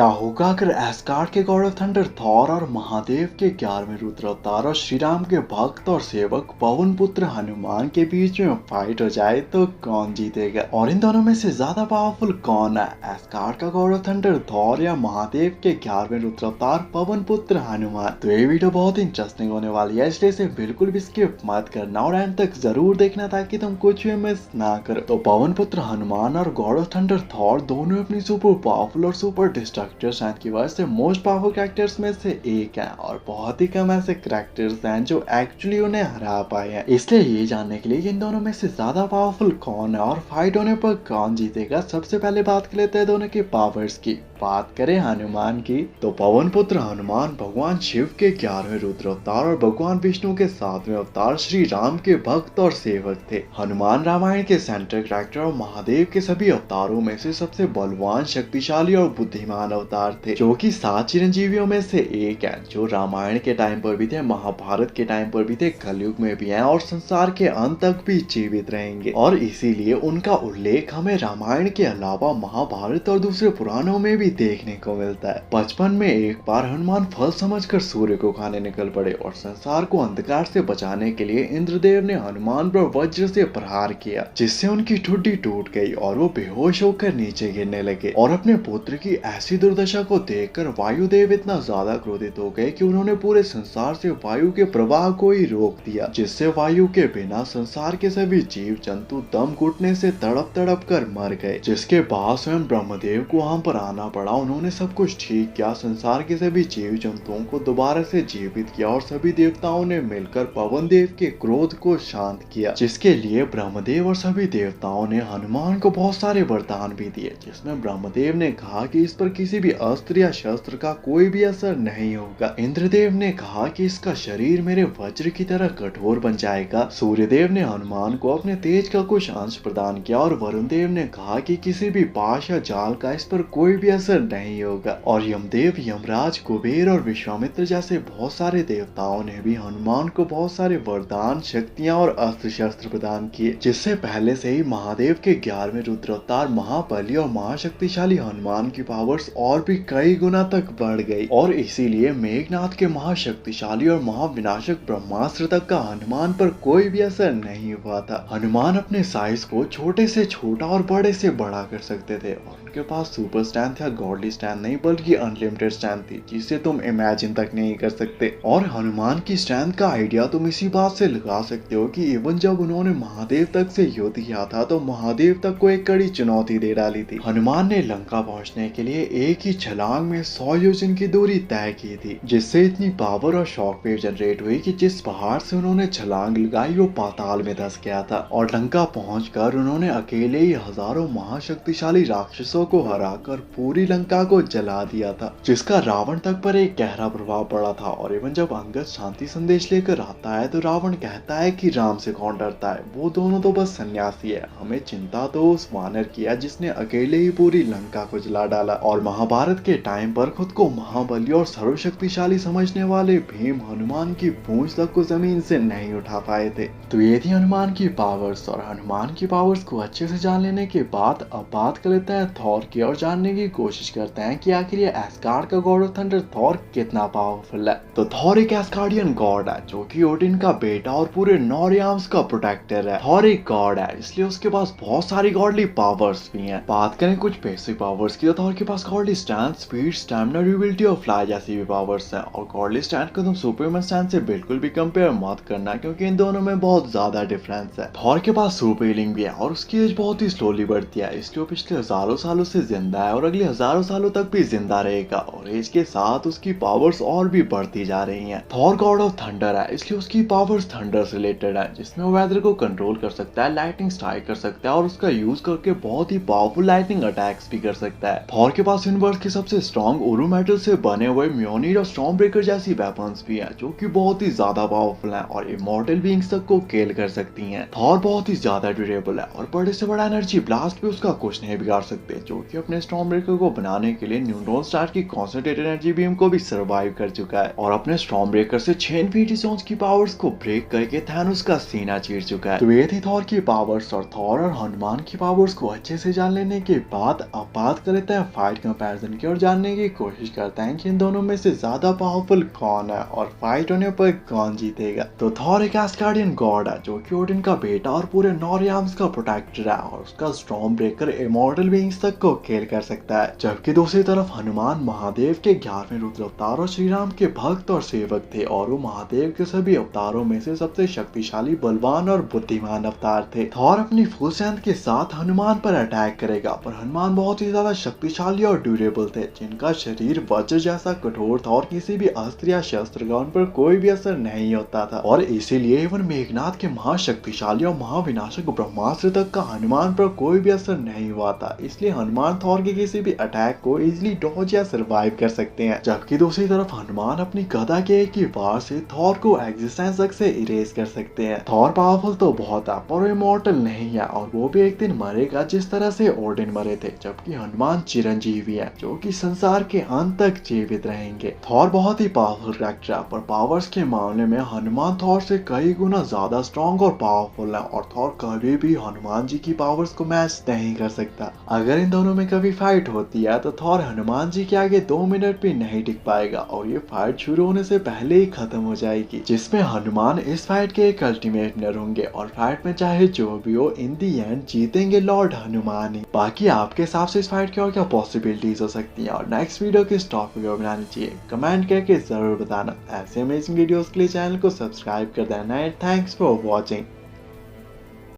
क्या होगा अगर एस्गार्ड के गॉड ऑफ थंडर थॉर और महादेव के 11वें रुद्र अवतार और श्री राम के भक्त और सेवक पवन पुत्र हनुमान के बीच में फाइट हो जाए तो कौन जीतेगा? और इन दोनों में से ज्यादा पावरफुल कौन है, एस्गार्ड का गॉड ऑफ थंडर थॉर या महादेव के 11वें रुद्र अवतार पवन पुत्र हनुमान? तो ये वीडियो बहुत इंटरेस्टिंग होने वाली है, इसलिए इसे बिल्कुल भी स्किप मत करना और एंड तक जरूर देखना ताकि तुम कुछ भी मिस ना करो। तो पवन पुत्र हनुमान और गॉड ऑफ थंडर थॉर दोनों अपनी सुपर पावरफुल और सुपर डिस्ट्रक्टिव स्ट्रेंथ की वजह से मोस्ट पावरफुल कैरेक्टर्स में से एक हैं और बहुत ही कम ऐसे कैरेक्टर्स हैं जो एक्चुअली उन्हें हरा पाए हैं। इसलिए ये जानने के लिए इन दोनों में से ज्यादा पावरफुल कौन है और फाइट होने पर कौन जीतेगा, सबसे पहले बात कर लेते हैं दोनों की पावर्स की। बात करें हनुमान की तो पवन पुत्र हनुमान भगवान शिव के 11वें रुद्र अवतार और भगवान विष्णु के 7वें अवतार श्री राम के भक्त और सेवक थे। हनुमान रामायण के सेंट्रल कैरेक्टर और महादेव के सभी अवतारों में से सबसे बलवान, शक्तिशाली और बुद्धिमान अवतार थे, जो कि 7 चिरंजीवियों में से एक है, जो रामायण के टाइम पर भी थे, महाभारत के टाइम पर भी थे, कलयुग में भी हैं और संसार के अंत तक भी जीवित रहेंगे। और इसीलिए उनका उल्लेख हमें रामायण के अलावा महाभारत और दूसरे पुराणों में भी देखने को मिलता है। बचपन में एक बार हनुमान फल समझकर सूर्य को खाने निकल पड़े और संसार को अंधकार से बचाने के लिए इंद्रदेव ने हनुमान पर वज्र से प्रहार किया, जिससे उनकी ठुड्डी टूट गई और वो बेहोश होकर नीचे गिरने लगे। और अपने पुत्र की ऐसी दुर्दशा को देखकर वायुदेव इतना ज्यादा क्रोधित हो गए कि उन्होंने पूरे संसार से वायु के प्रवाह को ही रोक दिया, जिससे वायु के बिना संसार के सभी जीव जंतु दम घुटने से तड़प तड़प कर मर गए। जिसके बाद स्वयं ब्रह्मदेव को वहां पर आना पड़ा। उन्होंने सब कुछ ठीक किया, संसार के सभी जीव जंतुओं को दोबारा से जीवित किया और सभी देवताओं ने मिलकर पवन देव के क्रोध को शांत किया, जिसके लिए ब्रह्मदेव और सभी देवताओं ने हनुमान को बहुत सारे वरदान भी दिए, जिसमें ब्रह्मदेव ने कहा कि इस पर किसी भी अस्त्र या शस्त्र का कोई भी असर नहीं होगा। इंद्रदेव ने कहा कि इसका शरीर मेरे वज्र की तरह कठोर बन जाएगा। सूर्यदेव ने हनुमान को अपने तेज का कुछ अंश प्रदान किया और वरुण देव ने कहा कि किसी भी पाश या जाल का इस पर कोई भी असर नहीं होगा। और यमदेव, यमराज, कुबेर और विश्वामित्र जैसे बहुत सारे देवताओं ने भी हनुमान को बहुत सारे वरदान, शक्तियां और अस्त्र शस्त्र प्रदान किए, जिससे पहले से ही महादेव के 11वें रुद्र अवतार महाबली और महाशक्तिशाली हनुमान की पावर्स और भी कई गुना तक बढ़ गई। और इसीलिए मेघनाथ के महाशक्तिशाली और महाविनाशक ब्रह्मास्त्र तक का हनुमान पर कोई भी असर नहीं हुआ था। हनुमान अपने साइज को छोटे से छोटा और बड़े से बड़ा कर सकते थे और उनके पास सुपर स्ट्रेंथ या गॉडली स्ट्रेंथ नहीं बल्कि अनलिमिटेड स्ट्रेंथ थी, जिसे तुम इमेजिन तक नहीं कर सकते। और हनुमान की स्ट्रेंथ का आइडिया तुम इसी बात से लगा सकते हो कि इवन जब उन्होंने महादेव तक से युद्ध किया था तो महादेव तक को एक कड़ी चुनौती दे डाली थी। हनुमान ने लंका पहुंचने के लिए एक ही छलांग में 100 योजन की दूरी तय की थी, जिससे इतनी पावर और शॉक वेव जनरेट हुई कि जिस पहाड़ से उन्होंने छलांग लगाई वो पाताल में धंस गया था। और लंका पहुंचकर उन्होंने अकेले ही हजारों महाशक्तिशाली राक्षसों को हराकर पूरी लंका को जला दिया था, जिसका रावण तक पर एक गहरा प्रभाव पड़ा था। और इवन जब अंगद शांति संदेश लेकर आता है तो रावण कहता है कि राम से कौन डरता है, वो दोनों तो बस सन्यासी है, हमें चिंता तो उस वानर की है जिसने अकेले ही पूरी लंका को जला डाला। और महाभारत के टाइम पर खुद को महाबली और सर्वशक्तिशाली समझने वाले भीम हनुमान की पूंछ तक को जमीन से नहीं उठा पाए थे। तो ये थी हनुमान की पावर्स। और हनुमान की पावर्स को अच्छे से जान लेने के बाद अब बात कर लेते हैं थॉर की और जानने की कोशिश करते हैं कि आखिर ये एस्गार्ड का गॉड ऑफ थंडर थॉर कितना पावरफुल है। तो थॉर एक एस्गार्डियन गॉड है जो कि ओडिन का बेटा और पूरे 9 रियाम्स का प्रोटेक्टर है। थॉर एक गॉड है, इसलिए उसके पास बहुत सारी गॉडली पावर्स भी हैं। बात करें कुछ बेसिक पावर्स की तो थॉर के पास godly strength, speed, stamina, durability और फ्लाई जैसी भी पावर्स हैं। और गॉडली स्ट्रेंथ को तुम सुपरमैन स्ट्रेंथ से बिल्कुल भी कंपेयर मत करना, क्योंकि इन दोनों में बहुत ज्यादा डिफरेंस है। थॉर के पास सुपर हीलिंग भी है और उसकी एज बहुत ही स्लोली बढ़ती है, इसलिए वो पिछले हजारों सालों से जिंदा है और अगले हजारों सालों तक भी जिंदा रहेगा। और एज के साथ उसकी पावर्स और भी बढ़ती जा रही हैं। थॉर गॉड ऑफ थंडर है, इसलिए उसकी पावर्स थंडर से रिलेटेड है, जिसमें वो वेदर को कंट्रोल कर सकता है, लाइटनिंग स्ट्राइक कर सकता है और उसका यूज करके बहुत ही पावरफुल लाइटनिंग अटैक्स भी कर सकता है। थॉर के पास यूनिवर्स के सबसे स्ट्रॉन्ग ओरू मेटल से बने हुए म्योनिर और स्टॉर्म ब्रेकर जैसी वेपन्स भी हैं, जो कि बहुत ही ज्यादा पावरफुल हैं और इमॉर्टल बीइंग्स तक को किल कर सकती हैं। थॉर बहुत ही ज्यादा ड्यूरेबल है और बड़े से बड़ा एनर्जी ब्लास्ट भी उसका कुछ नहीं बिगाड़ सकते, जो कि अपने स्टॉर्म ब्रेकर को बनाने के लिए न्यूट्रॉन स्टार की कॉन्सेंट्रेटेड एनर्जी बीम को भी सर्वाइव कर चुका है और अपने स्टॉर्म ब्रेकर से 6 इन्फिनिटी स्टोन्स की पावर्स को ब्रेक करके थैनोस का सीना चीर चुका है। तो ये थी थॉर की पावर्स। और थॉर और हनुमान की पावर्स को अच्छे से जान लेने के बाद अब बात कर लेते हैं फाइट कंपेरिजन कंपैरिजन की ओर जानने की कोशिश करते हैं कि इन दोनों में से ज्यादा पावरफुल कौन है और फाइट होने पर कौन जीतेगा। तो थॉर एक एस्गार्डियन गॉड है जो कि ओडिन का बेटा और पूरे नॉर्थ का प्रोटेक्टर है और उसका स्टॉर्म ब्रेकर इमॉर्टल बीइंग्स तक को किल कर सकता है। जबकि दूसरी तरफ हनुमान महादेव के 11वें रुद्र अवतार और श्री राम के भक्त और सेवक थे और वो महादेव के सभी अवतारों में से सबसे शक्तिशाली, बलवान और बुद्धिमान अवतार थे। थॉर अपनी फुल स्ट्रेंथ के साथ हनुमान पर अटैक करेगा, पर हनुमान बहुत ही ज्यादा शक्तिशाली और ड्यूरेबल थे, जिनका शरीर वज्र जैसा कठोर था और किसी भी अस्त्र या शस्त्र का उन पर कोई भी असर नहीं होता था। और इसीलिए इवन मेघनाथ के महाशक्तिशाली और महाविनाशक ब्रह्मास्त्र तक का हनुमान पर कोई भी असर नहीं हुआ था। इसलिए हनुमान थॉर के किसी भी अटैक को इजिली डॉज या सर्वाइव कर सकते हैं। जबकि दूसरी तरफ हनुमान अपनी गदा के एक ही वार से थॉर को एग्जिस्टेंस तक से इरेज कर सकते हैं। थॉर पावरफुल तो बहुत है पर इमॉर्टल नहीं है और वो भी एक दिन मरेगा जिस तरह से ओडिन मरे थे। जबकि हनुमान चिरंजीवी है जो कि संसार के अंत तक जीवित रहेंगे। थॉर बहुत ही पावरफुल कैरेक्टर है पर पावर्स के मामले में हनुमान थॉर से कई गुना ज्यादा स्ट्रॉन्ग और पावरफुल है और थॉर कभी भी हनुमान जी की पावर्स को मैच नहीं कर सकता। अगर इन दोनों में कभी फाइट होती है तो थॉर हनुमान जी के आगे 2 मिनट भी नहीं टिक पाएगा और ये फाइट शुरू होने से पहले ही खत्म हो जाएगी, जिसमें हनुमान इस फाइट के एक अल्टीमेट विनर होंगे और फाइट में चाहे जो भी हो इन दी एंड जीतेंगे लॉर्ड हनुमान ही। बाकी आपके हिसाब से इस फाइट की और क्या पॉसिबिलिटीज हो सकती हैं और नेक्स्ट वीडियो किस टॉपिक पर बनानी चाहिए कमेंट करके जरूर बताना। ऐसे अमेजिंग वीडियोस के लिए चैनल को सब्सक्राइब कर देना एंड थैंक्स फॉर वॉचिंग।